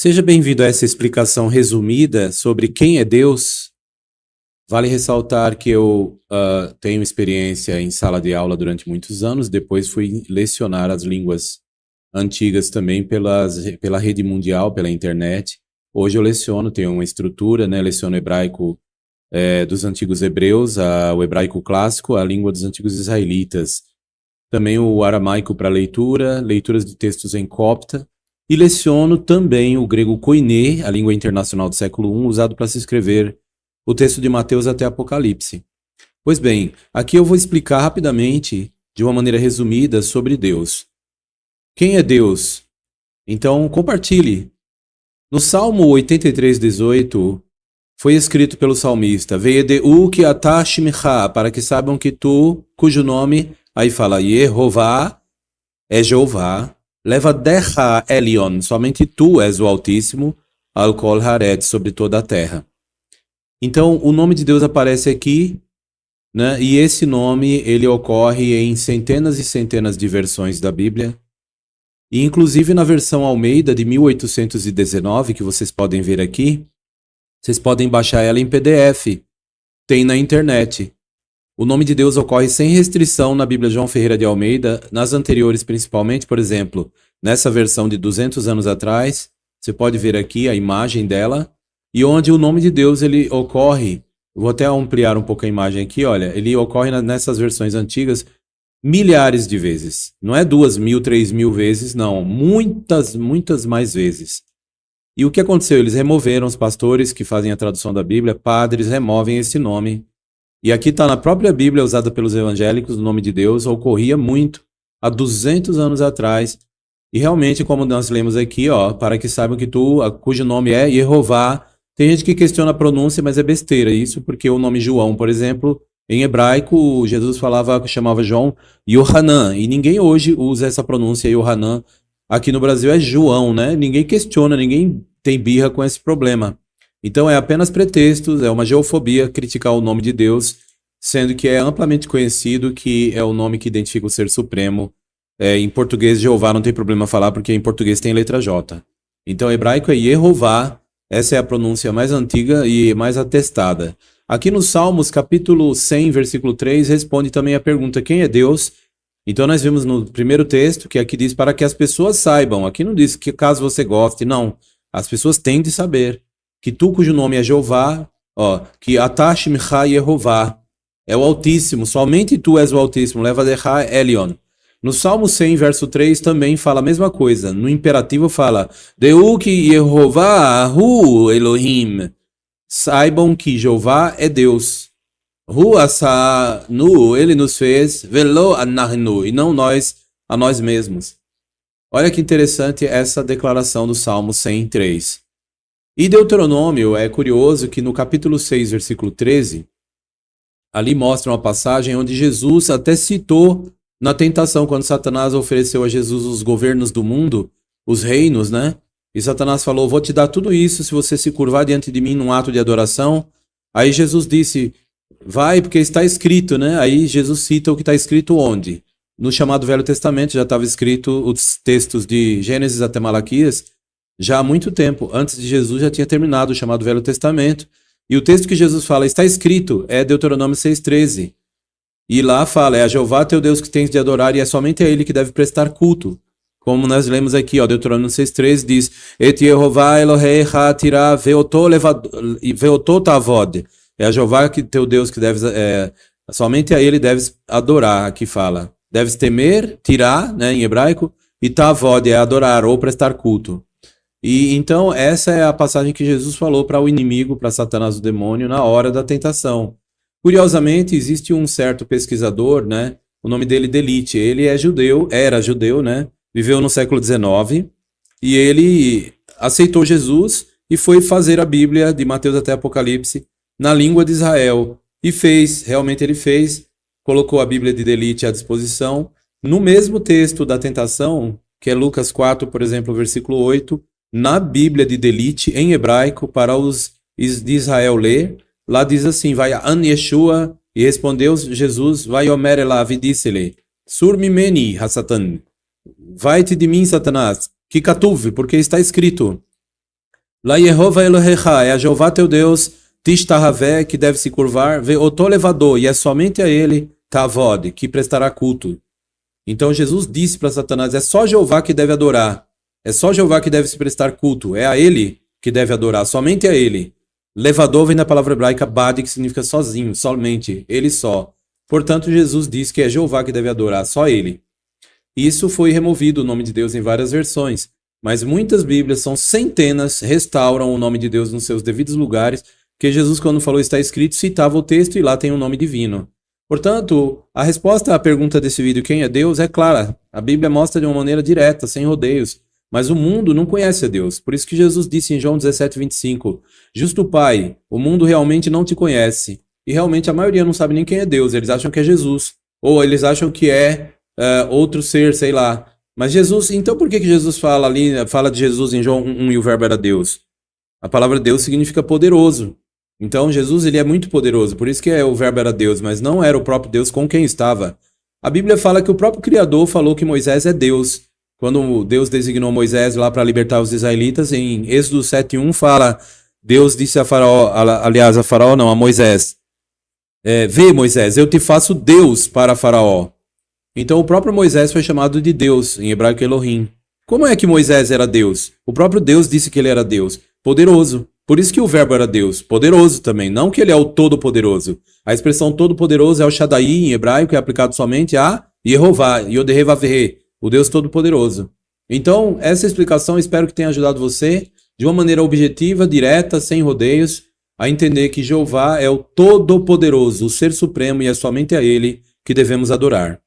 Seja bem-vindo a essa explicação resumida sobre quem é Deus. Vale ressaltar que eu tenho experiência em sala de aula durante muitos anos, depois fui lecionar as línguas antigas também pela rede mundial, pela internet. Hoje eu leciono, tenho uma estrutura, né? Leciono hebraico dos antigos hebreus, o hebraico clássico, a língua dos antigos israelitas. Também o aramaico para leituras de textos em copta. E leciono também o grego koiné, a língua internacional do século I, usado para se escrever o texto de Mateus até Apocalipse. Pois bem, aqui eu vou explicar rapidamente, de uma maneira resumida, sobre Deus. Quem é Deus? Então, compartilhe. No Salmo 83:18, foi escrito pelo salmista: Ve'edeu ki atah shimcha, para que saibam que tu, cujo nome, aí fala Yehová, é Jeová, Levadecha Elion, somente tu és o Altíssimo, al kol haaretz, sobre toda a terra. Então, o nome de Deus aparece aqui, né? E esse nome, ele ocorre em centenas e centenas de versões da Bíblia. E inclusive na versão Almeida de 1819, que vocês podem ver aqui, vocês podem baixar ela em PDF. Tem na internet. O nome de Deus ocorre sem restrição na Bíblia João Ferreira de Almeida, nas anteriores principalmente, por exemplo, nessa versão de 200 anos atrás, você pode ver aqui a imagem dela, e onde o nome de Deus ele ocorre, vou até ampliar um pouco a imagem aqui, olha, ele ocorre nessas versões antigas milhares de vezes. Não é 2.000, 3.000 vezes, não, muitas mais vezes. E o que aconteceu? Eles removeram, os pastores que fazem a tradução da Bíblia, padres, removem esse nome. E aqui está na própria Bíblia, usada pelos evangélicos, o nome de Deus ocorria muito, há 200 anos atrás. E realmente, como nós lemos aqui, para que saibam que tu, cujo nome é Yehová. Tem gente que questiona a pronúncia, mas é besteira isso, porque o nome João, por exemplo, em hebraico, Jesus chamava João Yohanan, e ninguém hoje usa essa pronúncia Yohanan. Aqui no Brasil é João, né? Ninguém questiona, ninguém tem birra com esse problema. Então é apenas pretextos, é uma geofobia criticar o nome de Deus, sendo que é amplamente conhecido que é o nome que identifica o Ser Supremo. Em português, Jeová não tem problema falar, porque em português tem letra J. Então, hebraico é Yehová, essa é a pronúncia mais antiga e mais atestada. Aqui no Salmos, capítulo 100, versículo 3, responde também a pergunta: quem é Deus? Então nós vimos no primeiro texto, que aqui diz para que as pessoas saibam. Aqui não diz que caso você goste, não. As pessoas têm de saber que tu, cujo nome é Jeová, que atah shimcha Yehová, é o Altíssimo, somente tu és o Altíssimo, Levadecha Elion. No Salmo 100, verso 3, também fala a mesma coisa. No imperativo fala: Deu ki Yehová hu Elohim. Saibam que Jeová é Deus. Hu asanu, ele nos fez, velo anahnu, e não nós a nós mesmos. Olha que interessante essa declaração do Salmo 103. E Deuteronômio, é curioso que no capítulo 6, versículo 13, ali mostra uma passagem onde Jesus até citou na tentação, quando Satanás ofereceu a Jesus os governos do mundo, os reinos, né? E Satanás falou: vou te dar tudo isso se você se curvar diante de mim num ato de adoração. Aí Jesus disse: vai, porque está escrito, né? Aí Jesus cita o que está escrito onde? No chamado Velho Testamento já estava escrito os textos de Gênesis até Malaquias, já há muito tempo, antes de Jesus já tinha terminado o chamado Velho Testamento. E o texto que Jesus fala, está escrito, é Deuteronômio 6,13. E lá fala, é a Jeová teu Deus que tens de adorar, e é somente a ele que deve prestar culto. Como nós lemos aqui, Deuteronômio 6,13 diz: Et Yehová Eloheicha tirá veotot avod. É a Jeová que teu Deus que deves, somente a ele deves adorar, aqui fala. Deves temer, tirá, né, em hebraico, e tavod é adorar ou prestar culto. E então essa é a passagem que Jesus falou para o inimigo, para Satanás, o demônio, na hora da tentação. Curiosamente, existe um certo pesquisador, né? O nome dele Delite. Ele é judeu, era judeu, né? Viveu no século XIX e ele aceitou Jesus e foi fazer a Bíblia de Mateus até Apocalipse na língua de Israel. E fez, realmente ele fez, colocou a Bíblia de Delite à disposição. No mesmo texto da tentação, que é Lucas 4, por exemplo, versículo 8, na Bíblia de Delite, em hebraico, para os de Israel ler, lá diz assim: vai an Yeshua, e respondeu Jesus, vai omer elav, e disse-lhe: sur mimeni, ha Satan, vai-te de mim, Satanás, que catuve, porque está escrito. La Yehova Elohecha, é a Jeová teu Deus, Tishtahavé, que deve se curvar, Ve'oto levador, e é somente a ele, Tavod, que prestará culto. Então Jesus disse para Satanás, é só Jeová que deve adorar, é só Jeová que deve se prestar culto, é a ele que deve adorar, somente a ele. Levador vem da palavra hebraica Bad, que significa sozinho, somente, ele só. Portanto, Jesus diz que é Jeová que deve adorar, só ele. Isso foi removido, o nome de Deus, em várias versões. Mas muitas Bíblias, são centenas, restauram o nome de Deus nos seus devidos lugares, porque Jesus, quando falou está escrito, citava o texto e lá tem um nome divino. Portanto, a resposta à pergunta desse vídeo, quem é Deus, é clara. A Bíblia mostra de uma maneira direta, sem rodeios. Mas o mundo não conhece a Deus. Por isso que Jesus disse em João 17:25, Justo Pai, o mundo realmente não te conhece. E realmente a maioria não sabe nem quem é Deus, eles acham que é Jesus. Ou eles acham que é outro ser, sei lá. Mas Jesus, então por que Jesus fala de Jesus em João 1 e o verbo era Deus? A palavra Deus significa poderoso. Então Jesus ele é muito poderoso, por isso que o verbo era Deus, mas não era o próprio Deus com quem estava. A Bíblia fala que o próprio Criador falou que Moisés é Deus. Quando Deus designou Moisés lá para libertar os israelitas, em Êxodo 7:1 fala, Deus disse a Faraó, aliás a Faraó não, a Moisés, vê Moisés, eu te faço Deus para Faraó. Então o próprio Moisés foi chamado de Deus, em hebraico Elohim. Como é que Moisés era Deus? O próprio Deus disse que ele era Deus, poderoso. Por isso que o verbo era Deus, poderoso também, não que ele é o todo-poderoso. A expressão todo-poderoso é o Shaddai em hebraico, é aplicado somente a Yehová, Yodehevaveh, o Deus todo-poderoso. Então, essa explicação espero que tenha ajudado você, de uma maneira objetiva, direta, sem rodeios, a entender que Jeová é o todo-poderoso, o Ser Supremo, e é somente a Ele que devemos adorar.